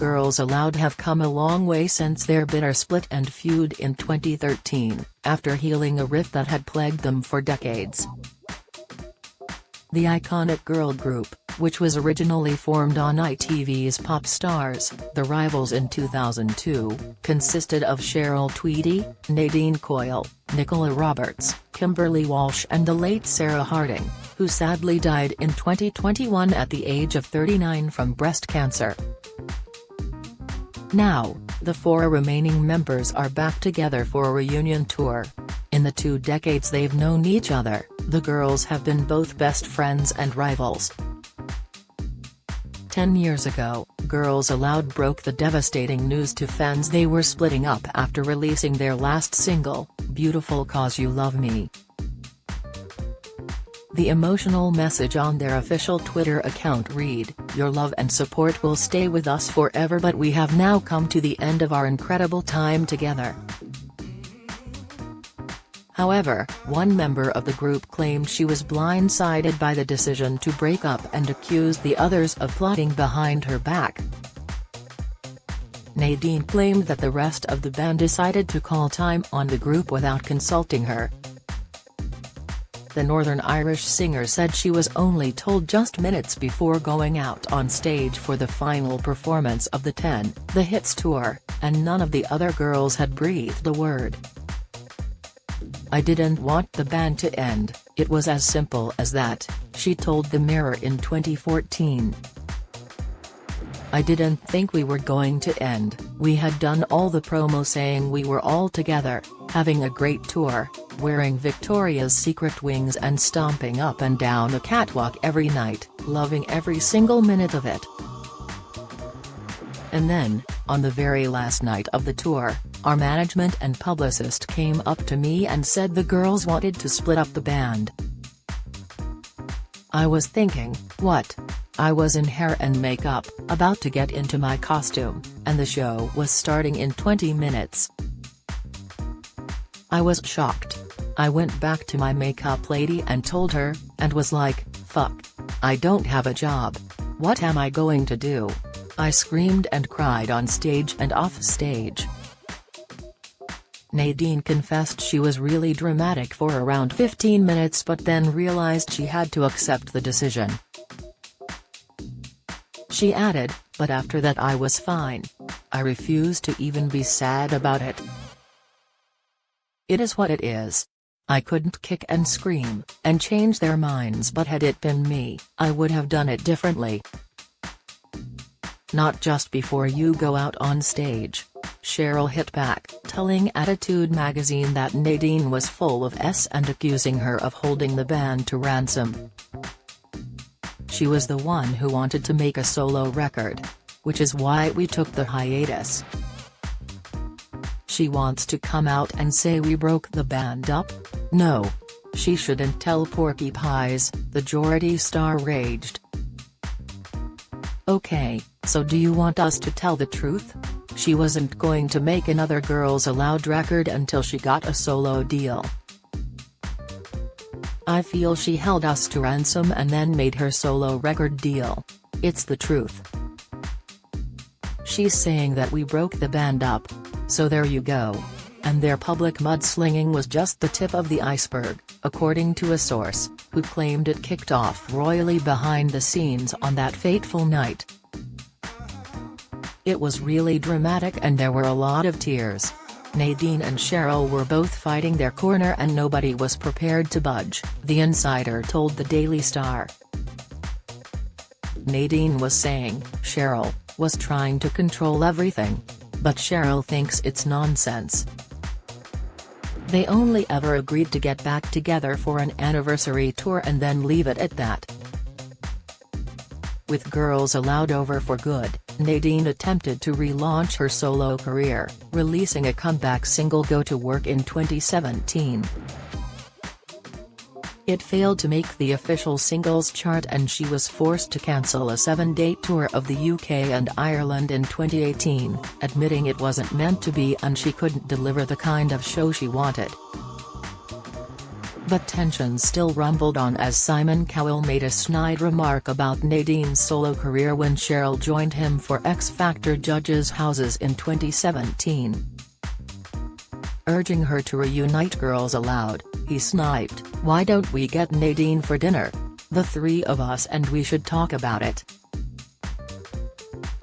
Girls Aloud have come a long way since their bitter split and feud in 2013, after healing a rift that had plagued them for decades. The iconic girl group, which was originally formed on ITV's Pop Stars, The Rivals in 2002, consisted of Cheryl Tweedy, Nadine Coyle, Nicola Roberts, Kimberly Walsh and the late Sarah Harding, who sadly died in 2021 at the age of 39 from breast cancer. Now, the four remaining members are back together for a reunion tour. In the 2 decades they've known each other, the girls have been both best friends and rivals. 10 years ago, Girls Aloud broke the devastating news to fans they were splitting up after releasing their last single, Beautiful 'Cause You Love Me. The emotional message on their official Twitter account read, "Your love and support will stay with us forever, but we have now come to the end of our incredible time together." However, one member of the group claimed she was blindsided by the decision to break up and accused the others of plotting behind her back. Nadine claimed that the rest of the band decided to call time on the group without consulting her. The Northern Irish singer said she was only told just minutes before going out on stage for the final performance of the 10 The Hits tour, and none of the other girls had breathed a word. "I didn't want the band to end, it was as simple as that," she told the Mirror in 2014. "I didn't think we were going to end, we had done all the promo saying we were all together, having a great tour, wearing Victoria's Secret wings and stomping up and down the catwalk every night, loving every single minute of it. And then, on the very last night of the tour, our management and publicist came up to me and said the girls wanted to split up the band. I was thinking, what? I was in hair and makeup, about to get into my costume, and the show was starting in 20 minutes. I was shocked. I went back to my makeup lady and told her, and was like, fuck. I don't have a job. What am I going to do? I screamed and cried on stage and off stage." Nadine confessed she was really dramatic for around 15 minutes but then realized she had to accept the decision. She added, "But after that I was fine. I refused to even be sad about it. It is what it is. I couldn't kick and scream, and change their minds, but had it been me, I would have done it differently. Not just before you go out on stage," Cheryl hit back, telling Attitude magazine that Nadine was full of S and accusing her of holding the band to ransom. "She was the one who wanted to make a solo record. Which is why we took the hiatus. She wants to come out and say we broke the band up? No. She shouldn't tell porky pies," the Geordie star raged. "Okay, so do you want us to tell the truth? She wasn't going to make another Girls Aloud record until she got a solo deal. I feel she held us to ransom and then made her solo record deal. It's the truth. She's saying that we broke the band up. So there you go. And their public mudslinging was just the tip of the iceberg," according to a source, who claimed it kicked off royally behind the scenes on that fateful night. "It was really dramatic and there were a lot of tears. Nadine and Cheryl were both fighting their corner and nobody was prepared to budge," the insider told the Daily Star. Nadine was saying, Cheryl was trying to control everything. But Cheryl thinks it's nonsense. They only ever agreed to get back together for an anniversary tour and then leave it at that. With Girls Aloud over for good, Nadine attempted to relaunch her solo career, releasing a comeback single Go to Work in 2017. It failed to make the official singles chart and she was forced to cancel a 7-date tour of the UK and Ireland in 2018, admitting it wasn't meant to be and she couldn't deliver the kind of show she wanted. But tensions still rumbled on as Simon Cowell made a snide remark about Nadine's solo career when Cheryl joined him for X Factor judges' houses in 2017. Urging her to reunite Girls Aloud, he sniped, "Why don't we get Nadine for dinner? The three of us, and we should talk about it."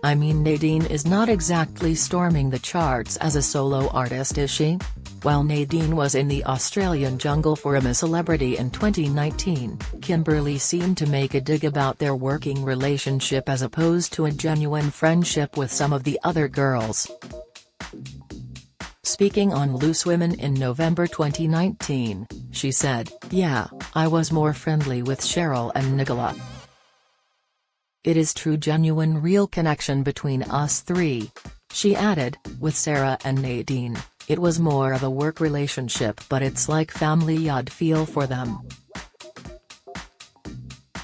I mean, Nadine is not exactly storming the charts as a solo artist, is she? While Nadine was in the Australian jungle for I'm a Celebrity in 2019, Kimberly seemed to make a dig about their working relationship as opposed to a genuine friendship with some of the other girls. Speaking on Loose Women in November 2019, she said, "Yeah, I was more friendly with Cheryl and Nicola. It is true, genuine, real connection between us three." She added, "With Sarah and Nadine, it was more of a work relationship, but it's like family. I'd feel for them.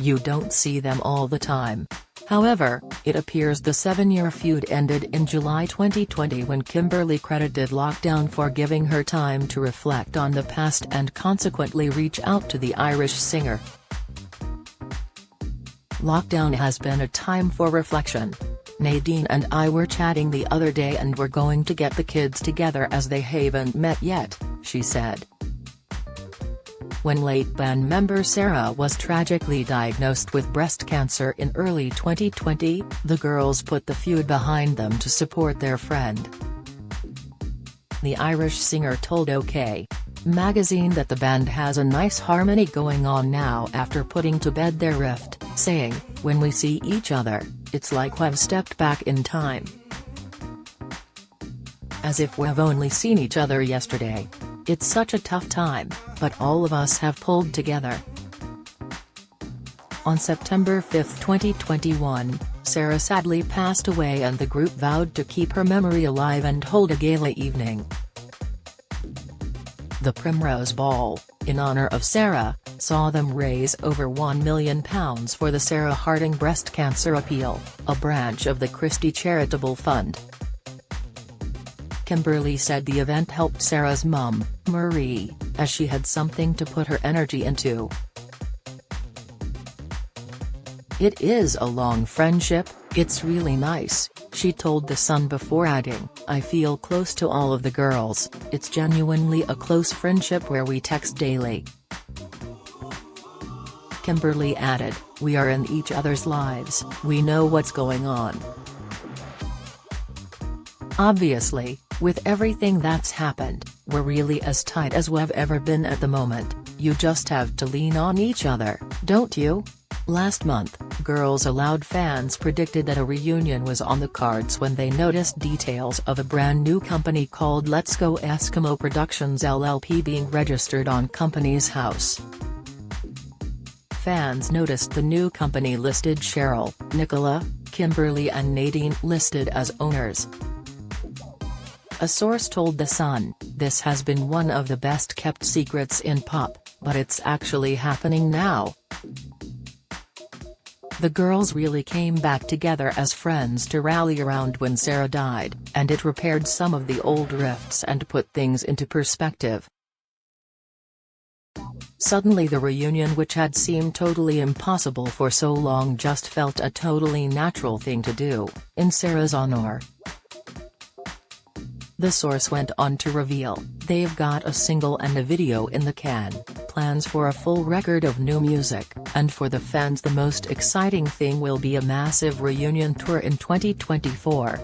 You don't see them all the time." However, it appears the 7-year feud ended in July 2020 when Kimberly credited lockdown for giving her time to reflect on the past and consequently reach out to the Irish singer. "Lockdown has been a time for reflection. Nadine and I were chatting the other day and we're going to get the kids together as they haven't met yet," she said. When late band member Sarah was tragically diagnosed with breast cancer in early 2020, the girls put the feud behind them to support their friend. The Irish singer told OK! Magazine that the band has a nice harmony going on now after putting to bed their rift, saying, "When we see each other, it's like we've stepped back in time. As if we've only seen each other yesterday. It's such a tough time, but all of us have pulled together." On September 5, 2021, Sarah sadly passed away and the group vowed to keep her memory alive and hold a gala evening. The Primrose Ball, in honor of Sarah, saw them raise over £1 million for the Sarah Harding Breast Cancer Appeal, a branch of the Christie Charitable Fund. Kimberly said the event helped Sarah's mum, Marie, as she had something to put her energy into. "It is a long friendship, it's really nice," she told The Sun before adding, "I feel close to all of the girls, it's genuinely a close friendship where we text daily." Kimberly added, "We are in each other's lives, we know what's going on. Obviously, with everything that's happened, we're really as tight as we've ever been at the moment. You just have to lean on each other, don't you?" Last month, Girls Aloud fans predicted that a reunion was on the cards when they noticed details of a brand new company called Let's Go Eskimo Productions LLP being registered on Companies House. Fans noticed the new company listed Cheryl, Nicola, Kimberly and Nadine listed as owners. A source told The Sun, "This has been one of the best kept secrets in pop, but it's actually happening now. The girls really came back together as friends to rally around when Sarah died, and it repaired some of the old rifts and put things into perspective." Suddenly the reunion, which had seemed totally impossible for so long, just felt a totally natural thing to do, in Sarah's honor. The source went on to reveal, "They've got a single and a video in the can, plans for a full record of new music, and for the fans the most exciting thing will be a massive reunion tour in 2024.